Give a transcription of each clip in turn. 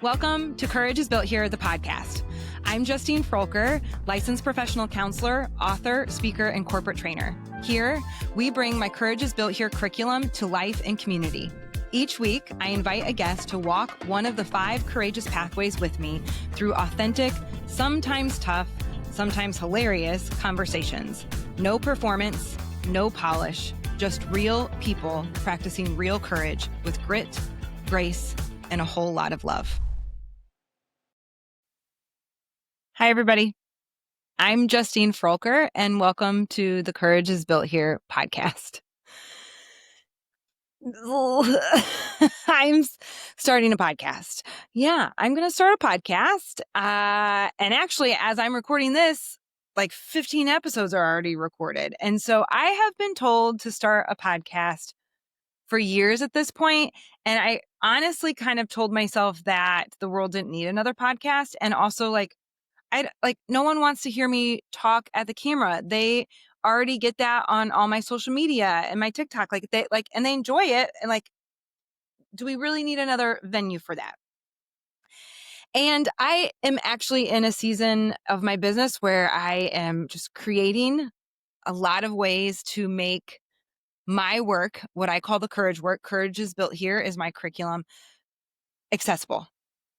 Welcome to Courage is Built Here, the podcast. I'm Justine Froelker, licensed professional counselor, author, speaker, and corporate trainer. Here, we bring my Courage is Built Here curriculum to life and community. Each week, I invite a guest to walk one of the 5 courageous pathways with me through authentic, sometimes tough, sometimes hilarious conversations. No performance, no polish, just real people practicing real courage with grit, grace, and a whole lot of love. Hi, everybody. I'm Justine Froelker, and welcome to the Courage is Built Here podcast. I'm starting a podcast. Yeah, I'm going to start a podcast. And actually, as I'm recording this, like 15 episodes are already recorded. And so I have been told to start a podcast for years at this point. And I honestly kind of told myself that the world didn't need another podcast. And also no one wants to hear me talk at the camera. They already get that on all my social media and my TikTok. And they enjoy it. And do we really need another venue for that? And I am actually in a season of my business where I am just creating a lot of ways to make my work, what I call the courage work, Courage is Built Here is my curriculum, accessible.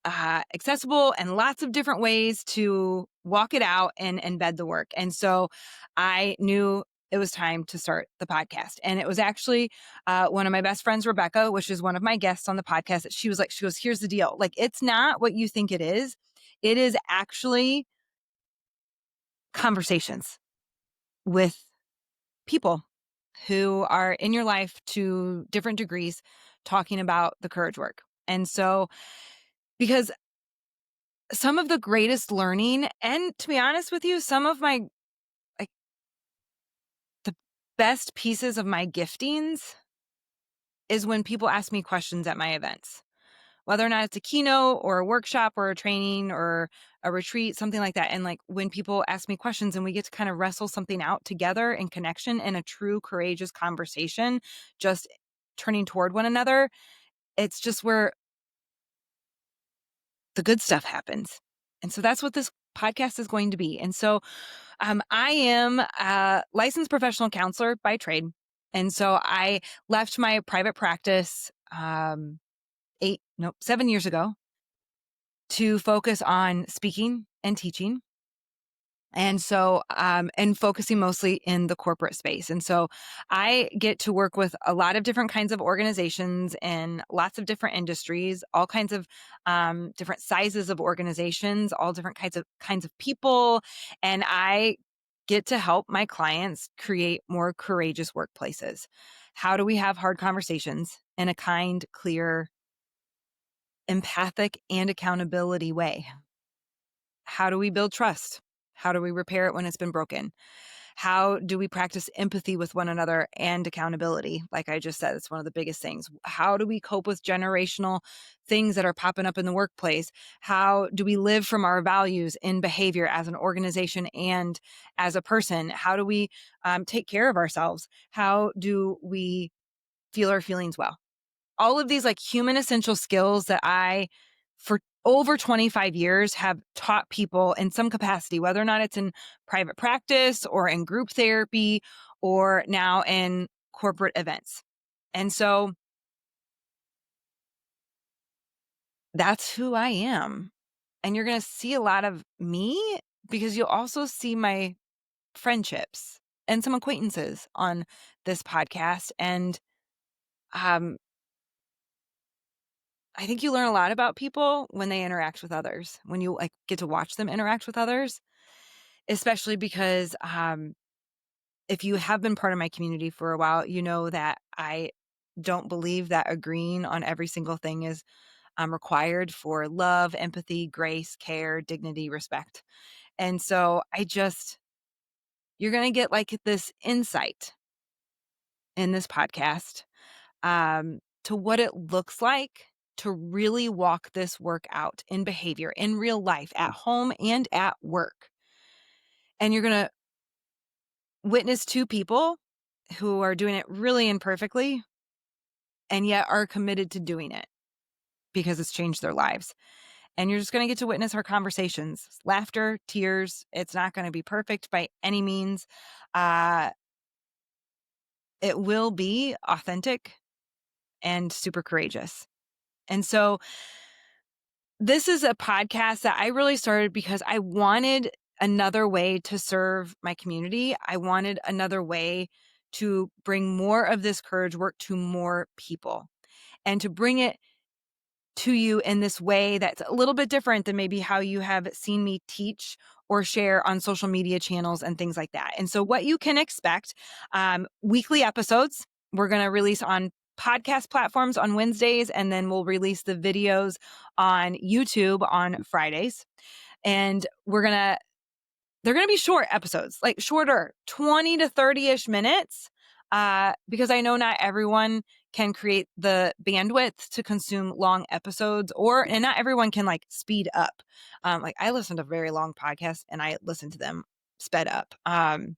Accessible and lots of different ways to walk it out and embed the work. And so I knew it was time to start the podcast. And it was actually one of my best friends, Rebecca, which is one of my guests on the podcast. She goes, here's the deal. It's not what you think it is. It is actually conversations with people who are in your life to different degrees talking about the courage work. And so, because some of the greatest learning, and to be honest with you, some of the best pieces of my giftings is when people ask me questions at my events, whether or not it's a keynote or a workshop or a training or a retreat, something like that. And when people ask me questions and we get to kind of wrestle something out together in connection in a true courageous conversation, just turning toward one another, it's just where the good stuff happens. And so that's what this podcast is going to be. And so I am a licensed professional counselor by trade. And so I left my private practice 7 years ago to focus on speaking and teaching. And so, and focusing mostly in the corporate space. And so I get to work with a lot of different kinds of organizations in lots of different industries, all kinds of different sizes of organizations, all different kinds of people. And I get to help my clients create more courageous workplaces. How do we have hard conversations in a kind, clear, empathic, and accountability way? How do we build trust? How do we repair it when it's been broken? How do we practice empathy with one another and accountability? Like I just said, it's one of the biggest things. How do we cope with generational things that are popping up in the workplace? How do we live from our values in behavior as an organization and as a person? How do we take care of ourselves? How do we feel our feelings well? All of these human essential skills that I, for over 25 years, have taught people in some capacity, whether or not it's in private practice or in group therapy or now in corporate events. And so that's who I am. And you're going to see a lot of me because you'll also see my friendships and some acquaintances on this podcast. And I think you learn a lot about people when they interact with others, when you get to watch them interact with others, especially because if you have been part of my community for a while, you know that I don't believe that agreeing on every single thing is required for love, empathy, grace, care, dignity, respect. And so you're going to get this insight in this podcast to what it looks like to really walk this work out in behavior, in real life, at home and at work. And you're going to witness 2 people who are doing it really imperfectly and yet are committed to doing it because it's changed their lives. and you're just going to get to witness our conversations, laughter, tears. It's not going to be perfect by any means. It will be authentic and super courageous. And so this is a podcast that I really started because I wanted another way to serve my community. I wanted another way to bring more of this courage work to more people and to bring it to you in this way that's a little bit different than maybe how you have seen me teach or share on social media channels and things like that. And so what you can expect, weekly episodes, we're going to release on podcast platforms on Wednesdays, and then we'll release the videos on YouTube on Fridays. And they're going to be short episodes, like shorter, 20 to 30-ish minutes, because I know not everyone can create the bandwidth to consume long episodes, and not everyone can like speed up. Like I listen to very long podcasts and I listen to them sped up. I'm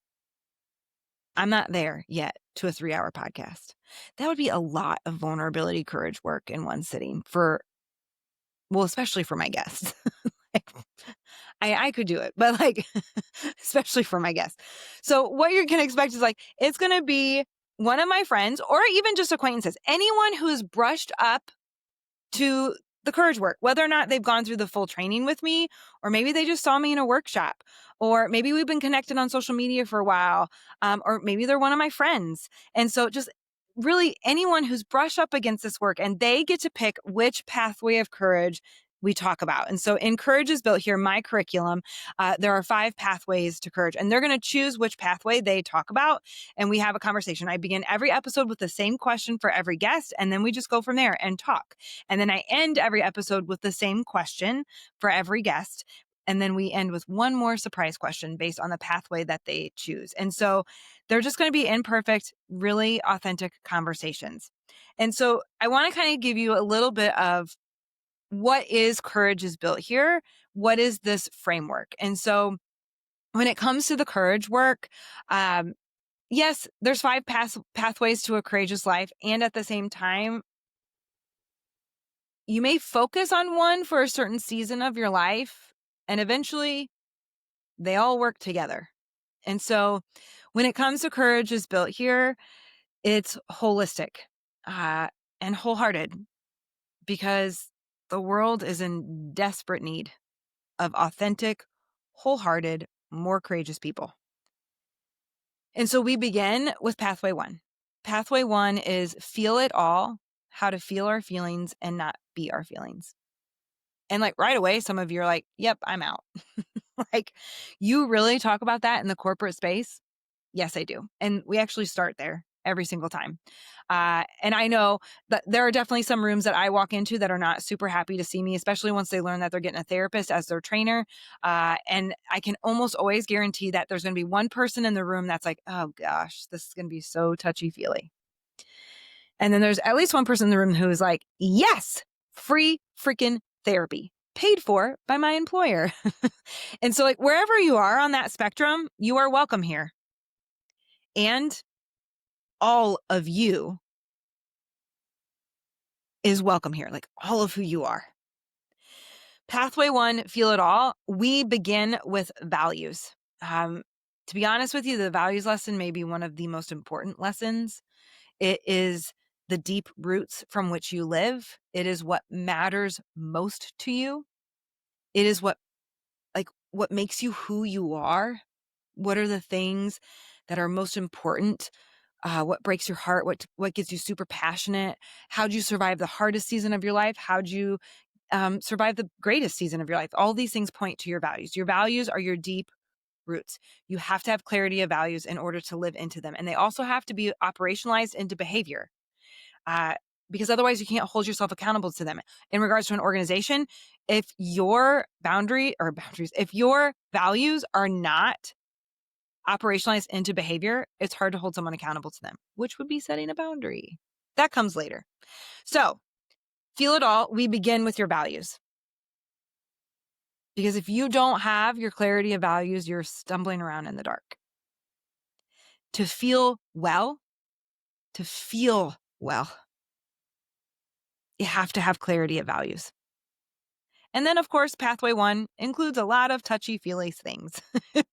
not there yet to a 3-hour podcast. That would be a lot of vulnerability, courage work in one sitting especially for my guests. Like, I could do it, but like, especially for my guests. So what you can expect is like, it's going to be one of my friends or even just acquaintances, anyone who's brushed up to the courage work, whether or not they've gone through the full training with me, or maybe they just saw me in a workshop, or maybe we've been connected on social media for a while, or maybe they're one of my friends. And so just really anyone who's brushed up against this work, and they get to pick which pathway of courage we talk about. And so in Courage is Built Here, my curriculum, there are 5 pathways to courage, and they're going to choose which pathway they talk about. And we have a conversation. I begin every episode with the same question for every guest, and then we just go from there and talk. And then I end every episode with the same question for every guest. And then we end with one more surprise question based on the pathway that they choose. And so they're just going to be imperfect, really authentic conversations. And so I want to kind of give you a little bit of what is Courage is Built Here? What is this framework? And so when it comes to the courage work, yes, there's 5 pathways to a courageous life. And at the same time, you may focus on one for a certain season of your life, and eventually they all work together. And so when it comes to Courage is Built Here, it's holistic and wholehearted, because the world is in desperate need of authentic, wholehearted, more courageous people. And so we begin with pathway 1. Pathway 1 is feel it all, how to feel our feelings and not be our feelings. And like right away, some of you are like, yep, I'm out. Like, you really talk about that in the corporate space? Yes, I do. And we actually start there every single time. And I know that there are definitely some rooms that I walk into that are not super happy to see me, especially once they learn that they're getting a therapist as their trainer. And I can almost always guarantee that there's going to be one person in the room that's like, oh gosh, this is going to be so touchy feely. And then there's at least one person in the room who is like, yes, free freaking therapy, paid for by my employer. And so like wherever you are on that spectrum, you are welcome here. And all of you is welcome here, like all of who you are. Pathway 1, feel it all. We begin with values. To be honest with you, the values lesson may be one of the most important lessons. It is the deep roots from which you live. It is what matters most to you. It is what makes you who you are. What are the things that are most important? What breaks your heart? What gets you super passionate? How'd you survive the hardest season of your life? How'd you survive the greatest season of your life? All these things point to your values. Your values are your deep roots. You have to have clarity of values in order to live into them. And they also have to be operationalized into behavior, because otherwise you can't hold yourself accountable to them. In regards to an organization, if your if your values are not operationalized into behavior, it's hard to hold someone accountable to them, which would be setting a boundary. That comes later. So, feel it all. We begin with your values. Because if you don't have your clarity of values, you're stumbling around in the dark. To feel well, you have to have clarity of values. And then, of course, pathway 1 includes a lot of touchy-feely things.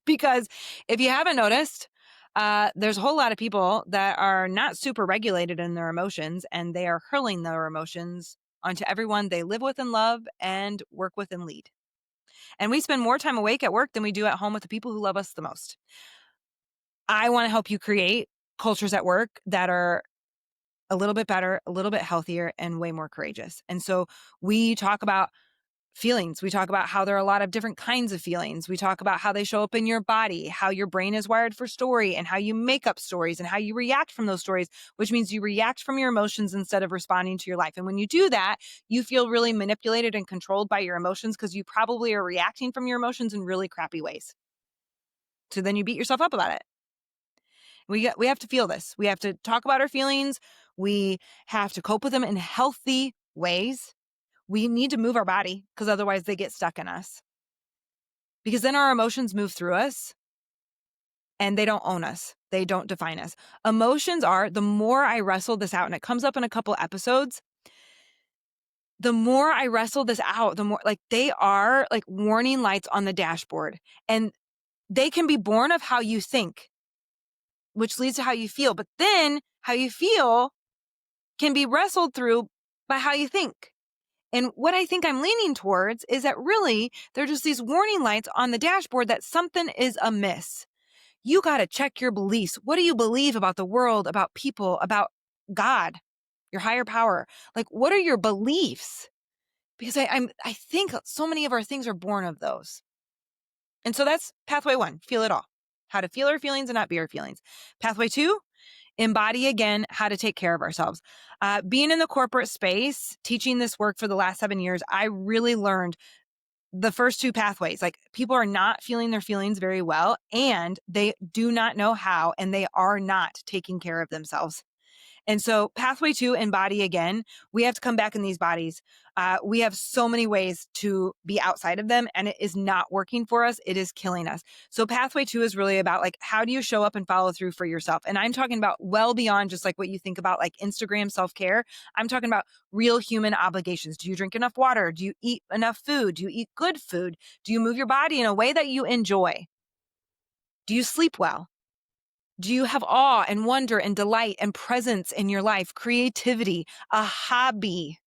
Because if you haven't noticed, there's a whole lot of people that are not super regulated in their emotions, and they are hurling their emotions onto everyone they live with and love and work with and lead. And we spend more time awake at work than we do at home with the people who love us the most. I want to help you create cultures at work that are a little bit better, a little bit healthier, and way more courageous. And so we talk about feelings. We talk about how there are a lot of different kinds of feelings. We talk about how they show up in your body, how your brain is wired for story, and how you make up stories and how you react from those stories, which means you react from your emotions instead of responding to your life. And when you do that, you feel really manipulated and controlled by your emotions because you probably are reacting from your emotions in really crappy ways. So then you beat yourself up about it. We have to feel this. We have to talk about our feelings. We have to cope with them in healthy ways. We need to move our body because otherwise they get stuck in us. Because then our emotions move through us and they don't own us. They don't define us. Emotions are, the more I wrestle this out, and it comes up in a couple episodes, the more I wrestle this out, the more like they are like warning lights on the dashboard. And they can be born of how you think, which leads to how you feel. But then how you feel can be wrestled through by how you think. And what I think I'm leaning towards is that really they're just these warning lights on the dashboard that something is amiss. You got to check your beliefs. What do you believe about the world, about people, about God, your higher power? Like, what are your beliefs? Because I think so many of our things are born of those. And so that's pathway 1, feel it all. How to feel our feelings and not be our feelings. Pathway 2, embody again, how to take care of ourselves. Being in the corporate space, teaching this work for the last 7 years, I really learned the first 2 pathways. Like, people are not feeling their feelings very well, and they do not know how, and they are not taking care of themselves. And so pathway 2, embody again, we have to come back in these bodies. We have so many ways to be outside of them, and it is not working for us. It is killing us. So pathway 2 is really about like, how do you show up and follow through for yourself? And I'm talking about well beyond just like what you think about like Instagram self-care. I'm talking about real human obligations. Do you drink enough water? Do you eat enough food? Do you eat good food? Do you move your body in a way that you enjoy? Do you sleep well? Do you have awe and wonder and delight and presence in your life, creativity, a hobby?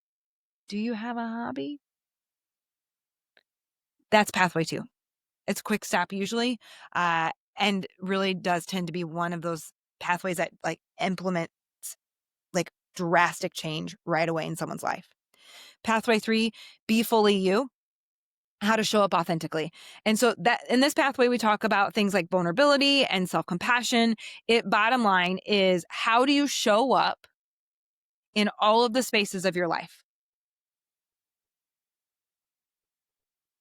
Do you have a hobby? That's pathway 2. It's a quick stop usually, and really does tend to be one of those pathways that like implements like drastic change right away in someone's life. Pathway 3, be fully you. How to show up authentically. And so that in this pathway, we talk about things like vulnerability and self-compassion. It bottom line is, how do you show up in all of the spaces of your life?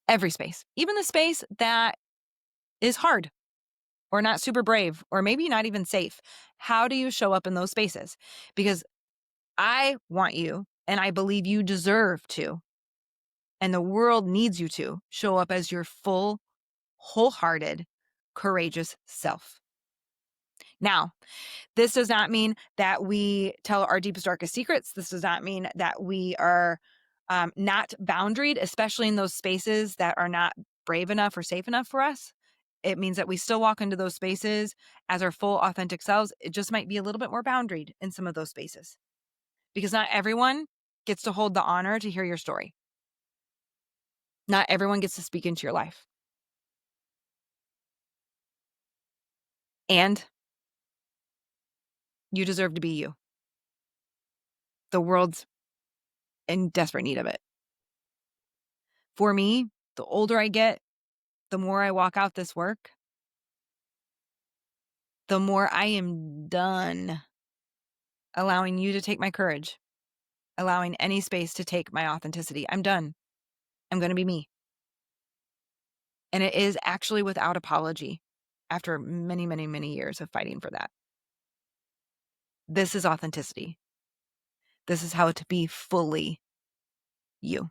Every space, even the space that is hard or not super brave or maybe not even safe. How do you show up in those spaces? Because I want you, and I believe you deserve to, and the world needs you to show up as your full, wholehearted, courageous self. Now, this does not mean that we tell our deepest, darkest secrets. This does not mean that we are not boundaried, especially in those spaces that are not brave enough or safe enough for us. It means that we still walk into those spaces as our full, authentic selves. It just might be a little bit more boundaried in some of those spaces because not everyone gets to hold the honor to hear your story. Not everyone gets to speak into your life. And you deserve to be you. The world's in desperate need of it. For me, the older I get, the more I walk out this work, the more I am done allowing you to take my courage, allowing any space to take my authenticity. I'm done. I'm going to be me. And it is actually without apology after many, many, many years of fighting for that. This is authenticity. This is how to be fully you.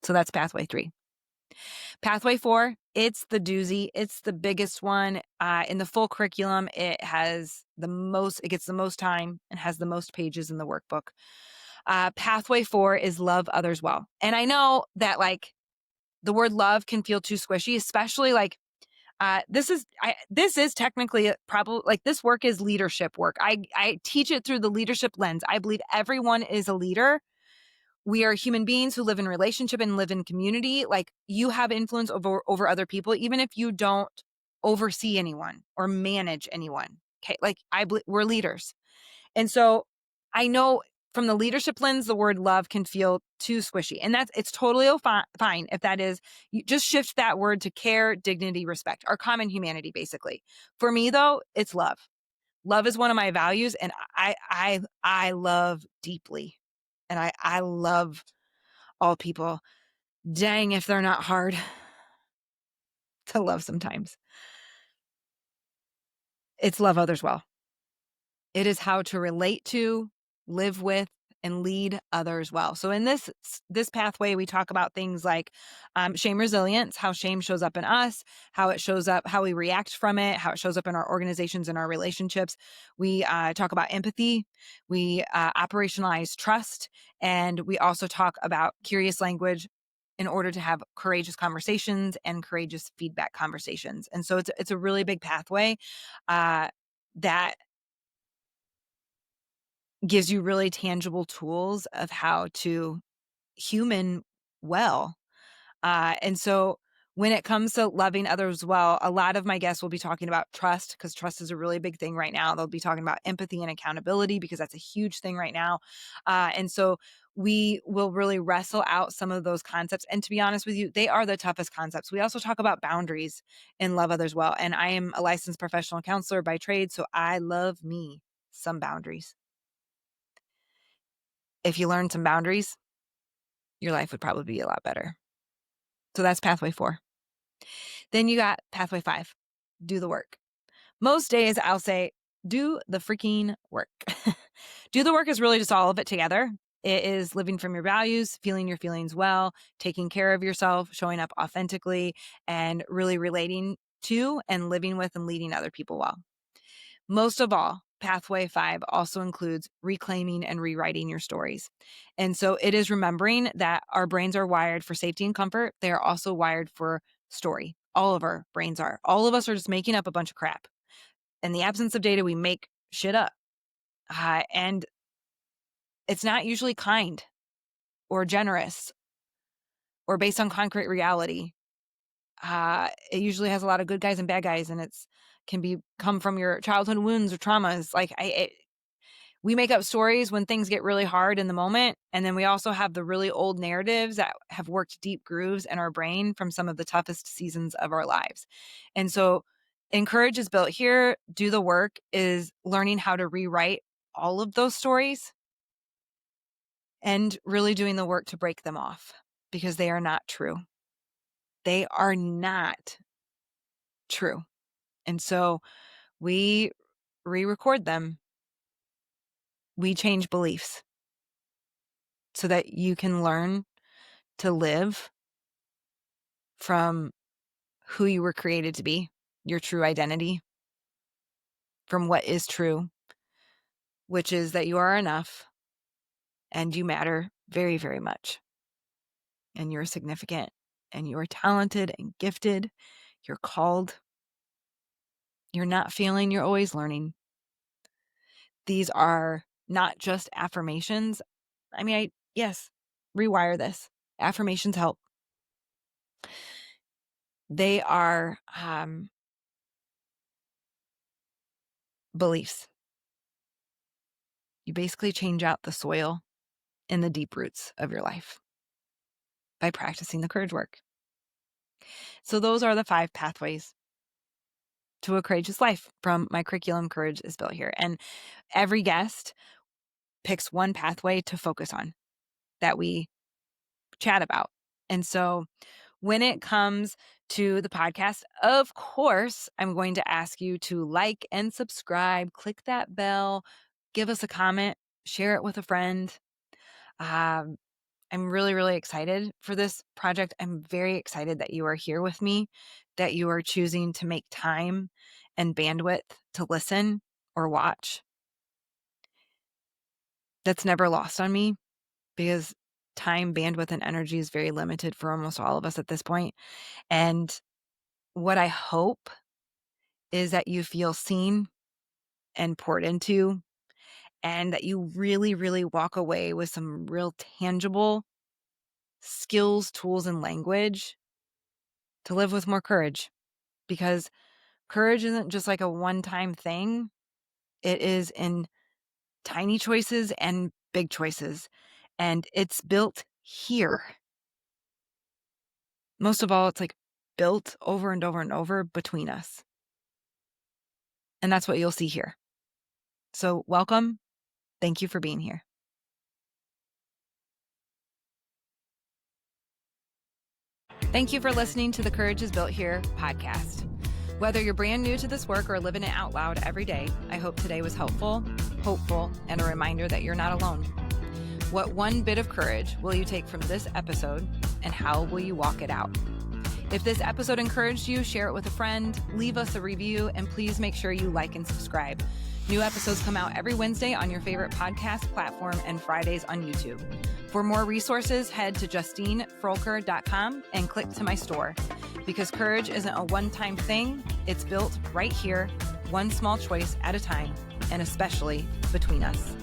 So that's pathway 3. Pathway 4, it's the doozy. It's the biggest one. In the full curriculum, it gets the most time and has the most pages in the workbook. Pathway 4 is love others well. And I know that like the word love can feel too squishy, especially like this is technically probably like this work is leadership work. I teach it through the leadership lens. I believe everyone is a leader. We are human beings who live in relationship and live in community. Like you have influence over other people, even if you don't oversee anyone or manage anyone. Okay, like we're leaders, and so I know from the leadership lens, the word love can feel too squishy, and it's totally fine if that is. You just shift that word to care, dignity, respect, our common humanity, basically. For me, though, it's love. Love is one of my values, and I love deeply, and I love all people. Dang, if they're not hard to love sometimes. It's love others well. It is how to relate to, live with, and lead others well. So in this pathway, we talk about things like shame resilience, how shame shows up in us, how it shows up, how we react from it, how it shows up in our organizations and our relationships. We talk about empathy. We operationalize trust. And we also talk about curious language in order to have courageous conversations and courageous feedback conversations. And so it's a really big pathway that gives you really tangible tools of how to human well. And so when it comes to loving others well, a lot of my guests will be talking about trust because trust is a really big thing right now. They'll be talking about empathy and accountability because that's a huge thing right now. And so we will really wrestle out some of those concepts. And to be honest with you, they are the toughest concepts. We also talk about boundaries and love others well. And I am a licensed professional counselor by trade, so I love me some boundaries. If you learn some boundaries, your life would probably be a lot better. So that's pathway 4. Then you got pathway 5, do the work. Most days I'll say, do the freaking work. Do the work is really just all of it together. It is living from your values, feeling your feelings well, taking care of yourself, showing up authentically, and really relating to and living with and leading other people well. Most of all, Pathway 5 also includes reclaiming and rewriting your stories. And so it is remembering that our brains are wired for safety and comfort. They are also wired for story. All of our brains are. All of us are just making up a bunch of crap. In the absence of data, we make shit up. And it's not usually kind or generous or based on concrete reality. It usually has a lot of good guys and bad guys, and it's can be come from your childhood wounds or traumas. Like we make up stories when things get really hard in the moment. And then we also have the really old narratives that have worked deep grooves in our brain from some of the toughest seasons of our lives. And so encourage is built here. Do the work is learning how to rewrite all of those stories and really doing the work to break them off because they are not true. They are not true. And so we re-record them. We change beliefs so that you can learn to live from who you were created to be, your true identity, from what is true, which is that you are enough and you matter very, very much. And you're significant and you're talented and gifted. You're called. You're not failing. You're always learning. These are not just affirmations. I mean, yes, rewire this. Affirmations help. They are beliefs. You basically change out the soil in the deep roots of your life by practicing the courage work. So those are the 5 pathways to a courageous life from my curriculum. Courage is built here. And every guest picks one pathway to focus on that we chat about. And so when it comes to the podcast, of course, I'm going to ask you to like and subscribe, click that bell, give us a comment, share it with a friend. I'm really, really excited for this project. I'm very excited that you are here with me, that you are choosing to make time and bandwidth to listen or watch. That's never lost on me. because time, bandwidth, and energy is very limited for almost all of us at this point. And what I hope is that you feel seen and poured into, and that you really, really walk away with some real tangible skills, tools, and language to live with more courage. Because courage isn't just like a one-time thing. It is in tiny choices and big choices. And it's built here. Most of all, it's like built over and over and over between us. And that's what you'll see here. So welcome. Thank you for being here. Thank you for listening to the Courage is Built Here podcast. Whether you're brand new to this work or living it out loud every day, I hope today was helpful, hopeful, and a reminder that you're not alone. What one bit of courage will you take from this episode, and how will you walk it out? If this episode encouraged you, share it with a friend, leave us a review, and please make sure you like and subscribe. New episodes come out every Wednesday on your favorite podcast platform and Fridays on YouTube. For more resources, head to JustineFroelker.com and click to my store. Because courage isn't a one-time thing, it's built right here, one small choice at a time, and especially between us.